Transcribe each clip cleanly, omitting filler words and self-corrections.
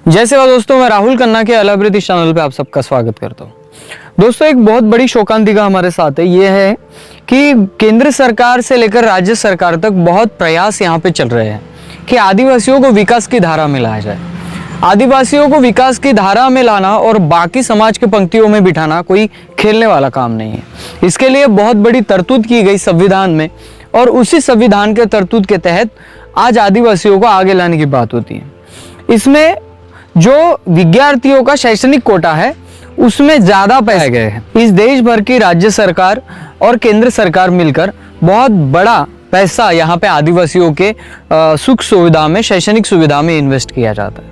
जैसे वो दोस्तों, मैं राहुल खन्ना के अलावृत्ति चैनल पे आप सबका स्वागत करता हूँ। दोस्तों, एक बहुत बड़ी शोकांतिका हमारे साथ है। ये है कि केंद्र सरकार से लेकर राज्य सरकार तक बहुत प्रयास यहाँ पे चल रहे हैं कि आदिवासियों को विकास की धारा में लाया जाए। आदिवासियों को विकास की धारा में लाना और बाकी समाज के पंक्तियों में बिठाना कोई खेलने वाला काम नहीं है। इसके लिए बहुत बड़ी तरतूद की गई संविधान में, और उसी संविधान के तरतूद के तहत आज आदिवासियों को आगे लाने की बात होती है। इसमें जो विद्यार्थियों का शैक्षणिक कोटा है उसमें ज्यादा पैसे गए हैं। इस देश भर की राज्य सरकार और केंद्र सरकार मिलकर बहुत बड़ा पैसा यहाँ पे आदिवासियों के सुख सुविधा में, शैक्षणिक सुविधा में इन्वेस्ट किया जाता है।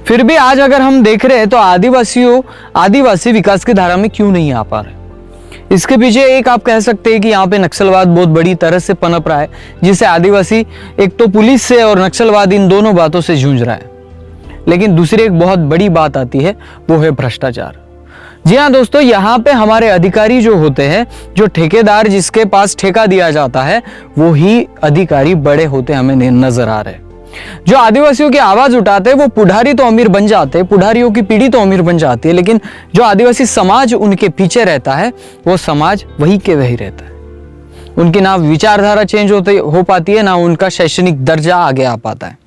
फिर भी आज अगर हम देख रहे हैं तो आदिवासी विकास की धारा में क्यों नहीं आ पा रहे। इसके पीछे एक आप कह सकते हैं कि यहाँ पे नक्सलवाद बहुत बड़ी तरह से पनप रहा है, जिससे आदिवासी एक तो पुलिस से और नक्सलवाद इन दोनों बातों से जूझ रहा है। लेकिन दूसरी एक बहुत बड़ी बात आती है, वो है भ्रष्टाचार। जी हाँ दोस्तों, यहाँ पे हमारे अधिकारी जो होते हैं, जो ठेकेदार जिसके पास ठेका दिया जाता है, वो ही अधिकारी बड़े होते हमें नजर आ रहे हैं। जो आदिवासियों की आवाज उठाते हैं वो पुढ़ारी तो अमीर बन जाते हैं, पुढ़ारियों की पीढ़ी तो अमीर बन जाती है, लेकिन जो आदिवासी समाज उनके पीछे रहता है वो समाज वही के वही रहता है। उनकी ना विचारधारा चेंज हो पाती है, ना उनका शैक्षणिक दर्जा आगे आ पाता है।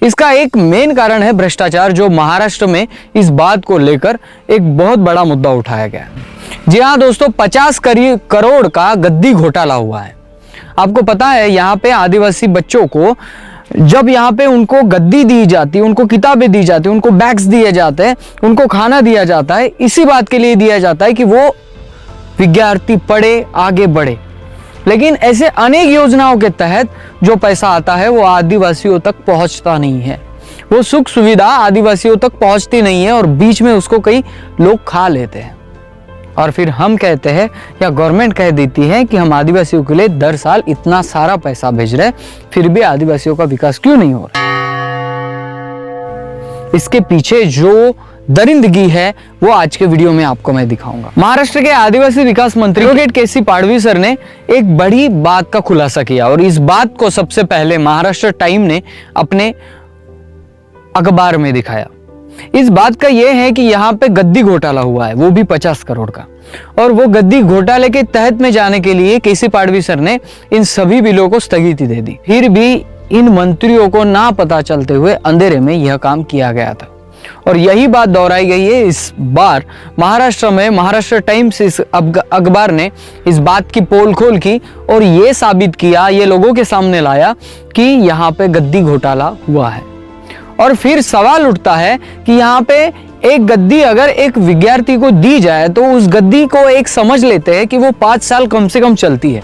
इसका एक मेन कारण है भ्रष्टाचार, जो महाराष्ट्र में इस बात को लेकर एक बहुत बड़ा मुद्दा उठाया गया है। जी हाँ दोस्तों, 50 करोड़ का गद्दी घोटाला हुआ है। आपको पता है, यहाँ पे आदिवासी बच्चों को जब यहाँ पे उनको गद्दी दी जाती है, उनको किताबें दी जाती है, उनको बैग्स दिए जाते हैं, उनको खाना दिया जाता है, इसी बात के लिए दिया जाता है कि वो विद्यार्थी पढ़े, आगे बढ़े। लेकिन ऐसे अनेक योजनाओं के तहत जो पैसा आता है वो आदिवासियों तक पहुंचता नहीं है। वो सुख सुविधा आदिवासियों तक पहुंचती नहीं है और बीच में उसको कई लोग खा लेते हैं। और फिर हम कहते हैं, या गवर्नमेंट कह देती है कि हम आदिवासियों के लिए दर साल इतना सारा पैसा भेज रहे हैं, फिर भी आदिवासियों का विकास क्यों नहीं हो रहा। इसके पीछे जो दरिंदगी है वो आज के वीडियो में आपको मैं दिखाऊंगा। महाराष्ट्र के आदिवासी विकास मंत्री एडवोकेट के.सी. पाडवी सर ने एक बड़ी बात का खुलासा किया, और इस बात को सबसे पहले महाराष्ट्र टाइम ने अपने अखबार में दिखाया। इस बात का यह है कि यहाँ पे गद्दी घोटाला हुआ है, वो भी 50 करोड़ का। और वो गद्दी घोटाले के तहत में जाने के लिए के.सी. पाडवी सर ने इन सभी बिलों को स्थगिति दे दी। फिर भी इन मंत्रियों को ना पता चलते हुए अंधेरे में यह काम किया गया था, और यही बात दोहराई गई है इस बार महाराष्ट्र में। महाराष्ट्र टाइम्स इस अखबार ने इस बात की पोल खोल की और ये साबित किया, ये लोगों के सामने लाया कि यहाँ पे गद्दी घोटाला हुआ है। और फिर सवाल उठता है कि यहाँ पे एक गद्दी अगर एक विद्यार्थी को दी जाए तो उस गद्दी को एक समझ लेते हैं कि वो 5 साल कम से कम चलती है,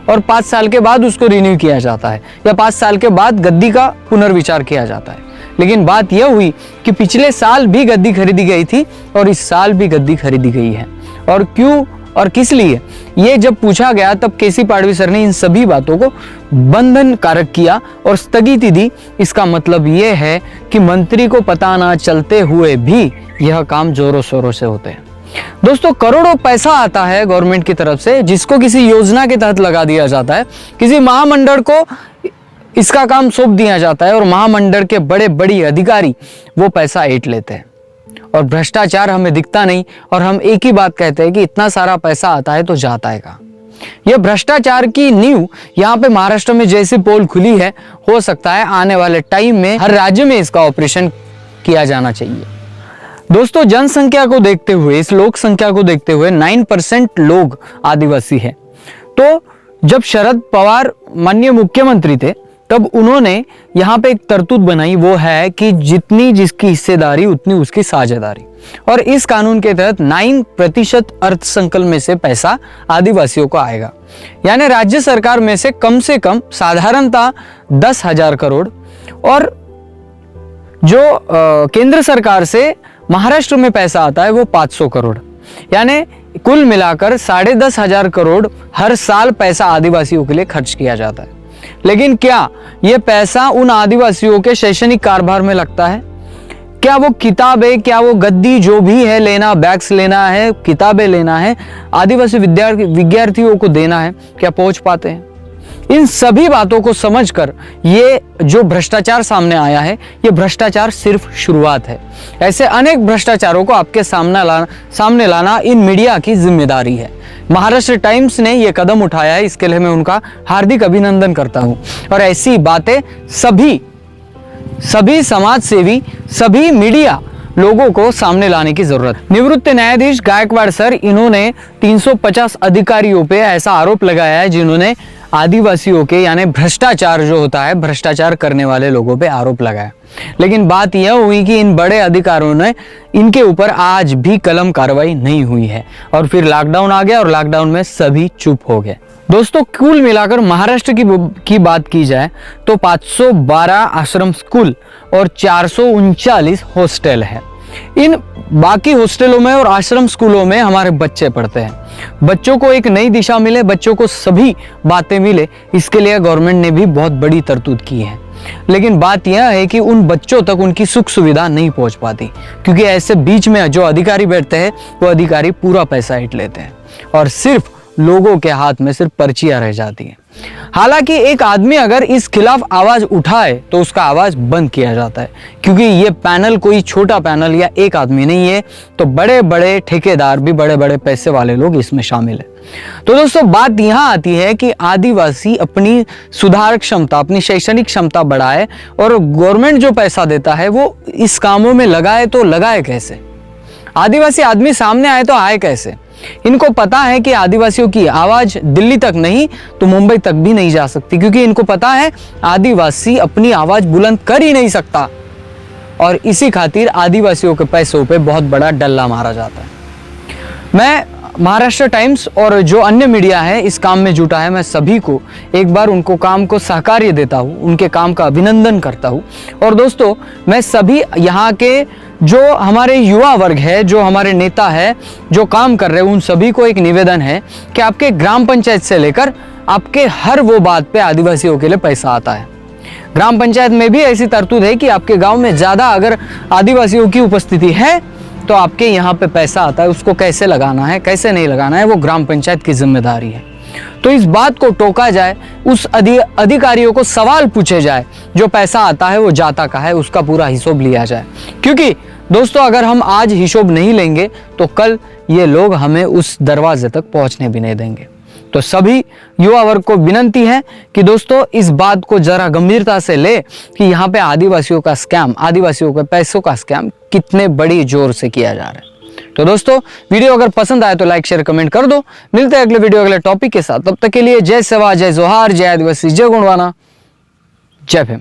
और 5 साल के बाद उसको रिन्यू किया जाता है, या 5 साल के बाद गद्दी का पुनर्विचार किया जाता है। लेकिन बात यह हुई कि पिछले साल भी गद्दी खरीदी गई थी और इस साल भी गद्दी खरीदी गई है। और क्यों और किस लिए, ये जब पूछा गया तब के.सी. पाडवी सर ने इन सभी बातों को बंधन कारक किया और स्थगिति दी। इसका मतलब यह है कि मंत्री को पता ना चलते हुए भी यह काम जोरों शोरों से होते हैं। दोस्तों, करोड़ों पैसा आता है गवर्नमेंट की तरफ से, जिसको किसी योजना के तहत लगा दिया जाता है, किसी महामंडल को इसका काम सौंप दिया जाता है, और महामंडल के बड़े बड़ी अधिकारी वो पैसा ऐंठ लेते हैं, और भ्रष्टाचार हमें दिखता नहीं। और हम एक ही बात कहते हैं कि इतना सारा पैसा आता है तो जाता है कहाँ। यह भ्रष्टाचार की नींव यहाँ पे महाराष्ट्र में जैसी पोल खुली है, हो सकता है आने वाले टाइम में हर राज्य में इसका ऑपरेशन किया जाना चाहिए। दोस्तों, जनसंख्या को देखते हुए, इस लोक संख्या को देखते हुए 9% लोग आदिवासी है। तो जब शरद पवार माननीय मुख्यमंत्री थे तब उन्होंने यहाँ पे एक तरतूद बनाई, वो है कि जितनी जिसकी हिस्सेदारी उतनी उसकी साझेदारी। और इस कानून के तहत 9% अर्थसंकल्प में से पैसा आदिवासियों को आएगा। यानी राज्य सरकार में से कम साधारणतः 10,000 करोड़, और जो केंद्र सरकार से महाराष्ट्र में पैसा आता है वो 500 करोड़। यानी कुल मिलाकर 10,500 करोड़ हर साल पैसा आदिवासियों के लिए खर्च किया जाता है। लेकिन क्या ये पैसा उन आदिवासियों के शैक्षणिक कारोबार में लगता है? क्या वो किताबें, क्या वो गद्दी जो भी है लेना, बैग्स लेना है, किताबें लेना है, आदिवासी विद्यार्थियों को देना है, क्या पहुंच पाते हैं? इन सभी बातों को समझकर ये जो भ्रष्टाचार सामने आया है, ये भ्रष्टाचार सिर्फ शुरुआत है। ऐसे अनेक भ्रष्टाचारों को आपके सामने लाना इन मीडिया की जिम्मेदारी है। महाराष्ट्र टाइम्स ने ये कदम उठाया है, इसके लिए मैं उनका हार्दिक अभिनंदन करता हूं। और ऐसी बातें सभी समाज सेवी, सभी मीडिया लोगों को सामने लाने की जरूरत। निवृत्त न्यायाधीश गायकवाड़ सर, इन्होंने 350 अधिकारियों पे ऐसा आरोप लगाया है जिन्होंने आदिवासियों के यानी भ्रष्टाचार जो होता है, भ्रष्टाचार करने वाले लोगों पे आरोप लगाया। लेकिन बात यह हुई कि इन बड़े अधिकारियों ने इनके ऊपर आज भी कलम कार्रवाई नहीं हुई है। और फिर लॉकडाउन आ गया और लॉकडाउन में सभी चुप हो गए। दोस्तों, कुल मिलाकर महाराष्ट्र की बात की जाए तो 512 आश्रम स्कूल और 439 हॉस्टल है। इन बाकी हॉस्टलों में और आश्रम स्कूलों में हमारे बच्चे पढ़ते हैं। बच्चों को एक नई दिशा मिले, बच्चों को सभी बातें मिले, इसके लिए गवर्नमेंट ने भी बहुत बड़ी तरतूद की है। लेकिन बात यह है कि उन बच्चों तक उनकी सुख सुविधा नहीं पहुंच पाती, क्योंकि ऐसे बीच में जो अधिकारी बैठते हैं वो अधिकारी पूरा पैसा ऐंठ लेते हैं और सिर्फ लोगों के हाथ में सिर्फ पर्चियां रह जाती हैं। हालांकि एक आदमी अगर इस खिलाफ आवाज उठाए तो उसका आवाज बंद किया जाता है, क्योंकि ये पैनल कोई छोटा पैनल या एक आदमी नहीं है, तो बड़े बड़े ठेकेदार भी, बड़े बड़े पैसे वाले लोग इसमें शामिल है। तो दोस्तों, बात यहां आती है कि आदिवासी अपनी सुधार क्षमता, अपनी शैक्षणिक क्षमता बढ़ाए और गवर्नमेंट जो पैसा देता है वो इस कामों में लगाए, तो लगाए कैसे? आदिवासी आदमी सामने आए तो आए कैसे? इनको पता है कि आदिवासियों की आवाज दिल्ली तक नहीं तो मुंबई तक भी नहीं जा सकती, क्योंकि इनको पता है आदिवासी अपनी आवाज बुलंद कर ही नहीं सकता। और इसी खातिर आदिवासियों के पैसों पे बहुत बड़ा डल्ला मारा जाता है। मैं महाराष्ट्र टाइम्स और जो अन्य मीडिया है इस काम में जुटा है, मैं सभी को एक बार उनको काम को सहकार्य देता हूँ, उनके काम का अभिनंदन करता हूँ। और दोस्तों, मैं सभी यहाँ के जो हमारे युवा वर्ग है, जो हमारे नेता है, जो काम कर रहे हैं, उन सभी को एक निवेदन है कि आपके ग्राम पंचायत से लेकर आपके हर वो बात पे आदिवासियों के लिए पैसा आता है। ग्राम पंचायत में भी ऐसी तरतूद है कि आपके गांव में ज़्यादा अगर आदिवासियों की उपस्थिति है तो आपके यहाँ पे पैसा आता है। उसको कैसे लगाना है, कैसे नहीं लगाना है, वो ग्राम पंचायत की जिम्मेदारी है। तो इस बात को टोका जाए, उस अधिकारियों को सवाल पूछे जाए, जो पैसा आता है वो जाता कहाँ है, उसका पूरा हिसाब लिया जाए। क्योंकि दोस्तों, अगर हम आज हिसाब नहीं लेंगे तो कल ये लोग हमें उस दरवाजे तक पहुंचने भी नहीं देंगे। तो सभी युवा वर्ग को विनंती है कि दोस्तों, इस बात को जरा गंभीरता से ले कि यहाँ पे आदिवासियों का स्कैम, आदिवासियों के पैसों का स्कैम कितने बड़ी जोर से किया जा रहा है। तो दोस्तों, वीडियो अगर पसंद आए तो लाइक शेयर कमेंट कर दो। मिलते हैं अगले वीडियो अगले टॉपिक के साथ। तब तक के लिए जय सेवा, जय जोहार, जय आदिवासी, जय गुणवाना, जय भीम।